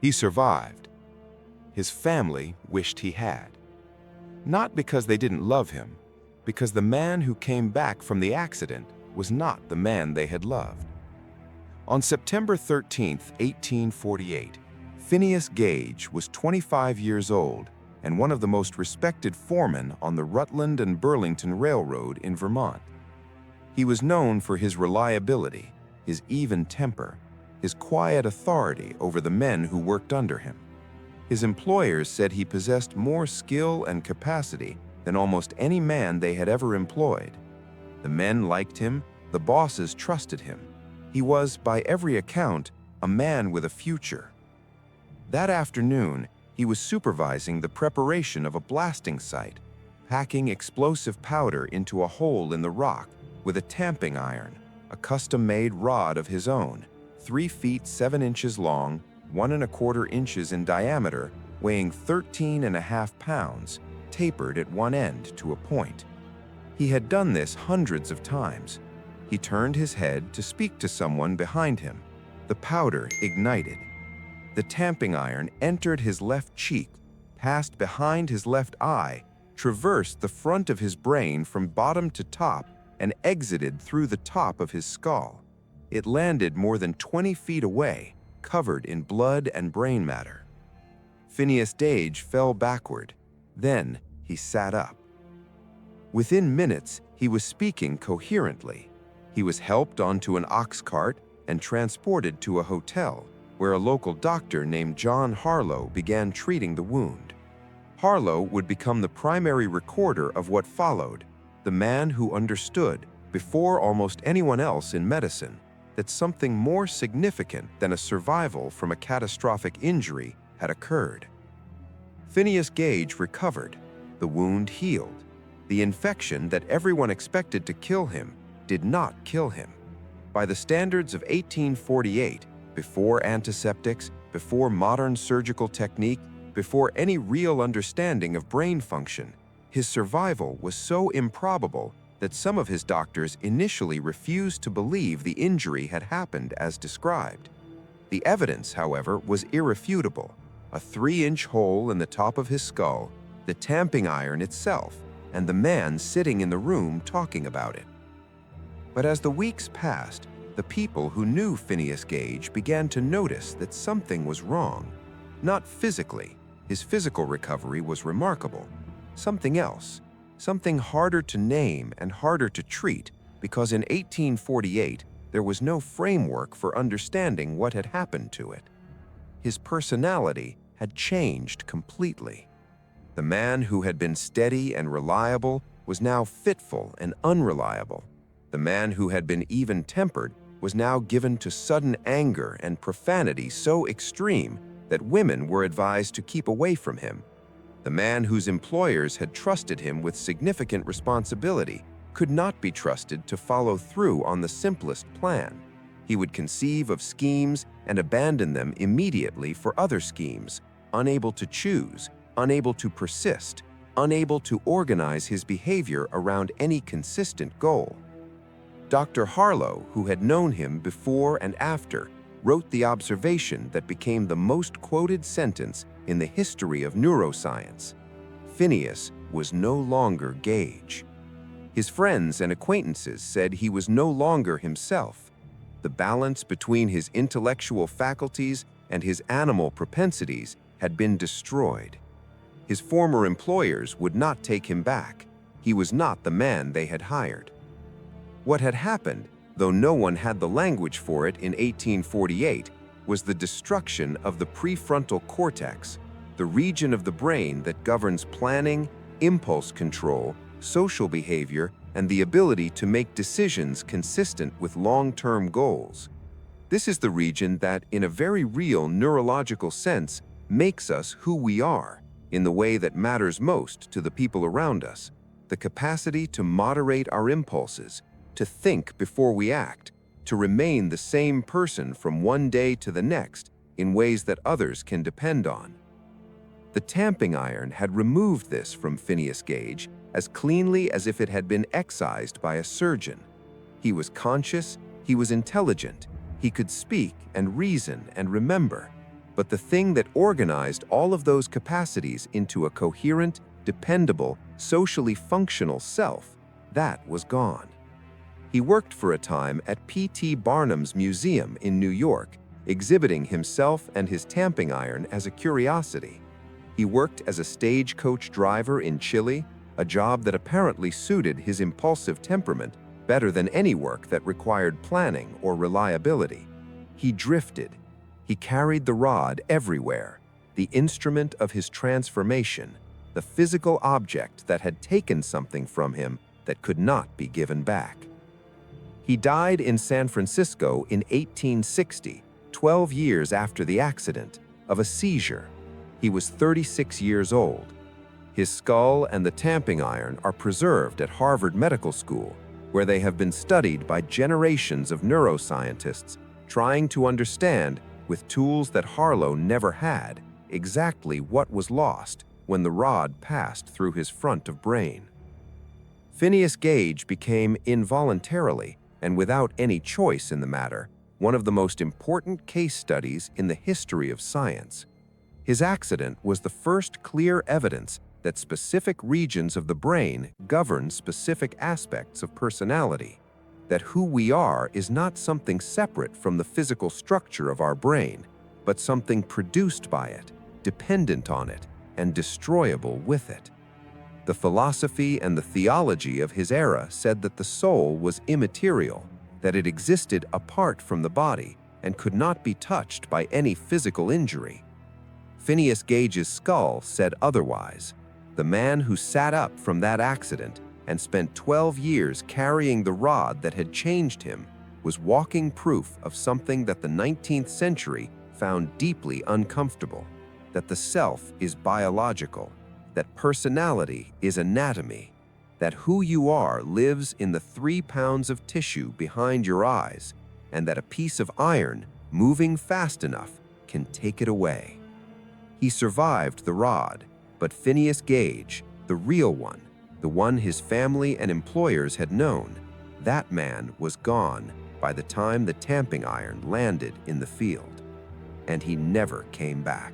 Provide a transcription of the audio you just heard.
He survived. His family wished he had. Not because they didn't love him, because the man who came back from the accident was not the man they had loved. On September 13, 1848, Phineas Gage was 25 years old and one of the most respected foremen on the Rutland and Burlington Railroad in Vermont. He was known for his reliability, his even temper, his quiet authority over the men who worked under him. His employers said he possessed more skill and capacity than almost any man they had ever employed. The men liked him, the bosses trusted him. He was, by every account, a man with a future. That afternoon, he was supervising the preparation of a blasting site, packing explosive powder into a hole in the rock with a tamping iron, a custom-made rod of his own, 3 feet 7 inches long, 1¼ inches in diameter, weighing 13½ pounds, tapered at one end to a point. He had done this hundreds of times. He turned his head to speak to someone behind him. The powder ignited. The tamping iron entered his left cheek, passed behind his left eye, traversed the front of his brain from bottom to top, and exited through the top of his skull. It landed more than 20 feet away, covered in blood and brain matter. Phineas Gage fell backward. Then he sat up. Within minutes, he was speaking coherently. He was helped onto an ox cart and transported to a hotel, where a local doctor named John Harlow began treating the wound. Harlow would become the primary recorder of what followed, the man who understood, before almost anyone else in medicine, that something more significant than a survival from a catastrophic injury had occurred. Phineas Gage recovered. The wound healed. The infection that everyone expected to kill him did not kill him. By the standards of 1848, before antiseptics, before modern surgical technique, before any real understanding of brain function, his survival was so improbable that some of his doctors initially refused to believe the injury had happened as described. The evidence, however, was irrefutable: a 3-inch hole in the top of his skull, the tamping iron itself, and the man sitting in the room talking about it. But as the weeks passed, the people who knew Phineas Gage began to notice that something was wrong. Not physically. His physical recovery was remarkable. Something else. Something harder to name and harder to treat, because in 1848, there was no framework for understanding what had happened to it. His personality had changed completely. The man who had been steady and reliable was now fitful and unreliable. The man who had been even-tempered was now given to sudden anger and profanity so extreme that women were advised to keep away from him. The man whose employers had trusted him with significant responsibility could not be trusted to follow through on the simplest plan. He would conceive of schemes and abandon them immediately for other schemes, unable to choose, unable to persist, unable to organize his behavior around any consistent goal. Dr. Harlow, who had known him before and after, wrote the observation that became the most quoted sentence in the history of neuroscience: Phineas was no longer Gage. His friends and acquaintances said he was no longer himself. The balance between his intellectual faculties and his animal propensities had been destroyed. His former employers would not take him back. He was not the man they had hired. What had happened, though no one had the language for it in 1848, was the destruction of the prefrontal cortex, the region of the brain that governs planning, impulse control, social behavior, and the ability to make decisions consistent with long-term goals. This is the region that, in a very real neurological sense, makes us who we are, in the way that matters most to the people around us: the capacity to moderate our impulses, to think before we act, to remain the same person from one day to the next in ways that others can depend on. The tamping iron had removed this from Phineas Gage as cleanly as if it had been excised by a surgeon. He was conscious, he was intelligent, he could speak and reason and remember. But the thing that organized all of those capacities into a coherent, dependable, socially functional self, that was gone. He worked for a time at P.T. Barnum's museum in New York, exhibiting himself and his tamping iron as a curiosity. He worked as a stagecoach driver in Chile, a job that apparently suited his impulsive temperament better than any work that required planning or reliability. He drifted. He carried the rod everywhere, the instrument of his transformation, the physical object that had taken something from him that could not be given back. He died in San Francisco in 1860, 12 years after the accident, of a seizure. He was 36 years old. His skull and the tamping iron are preserved at Harvard Medical School, where they have been studied by generations of neuroscientists trying to understand, with tools that Harlow never had, exactly what was lost when the rod passed through his front of brain. Phineas Gage became involuntarily, and without any choice in the matter, one of the most important case studies in the history of science. His accident was the first clear evidence that specific regions of the brain govern specific aspects of personality, that who we are is not something separate from the physical structure of our brain, but something produced by it, dependent on it, and destroyable with it. The philosophy and the theology of his era said that the soul was immaterial, that it existed apart from the body and could not be touched by any physical injury. Phineas Gage's skull said otherwise. The man who sat up from that accident and spent 12 years carrying the rod that had changed him was walking proof of something that the 19th century found deeply uncomfortable, that the self is biological, that personality is anatomy, that who you are lives in the 3 pounds of tissue behind your eyes, and that a piece of iron, moving fast enough, can take it away. He survived the rod, but Phineas Gage, the real one, the one his family and employers had known, that man was gone by the time the tamping iron landed in the field. And he never came back.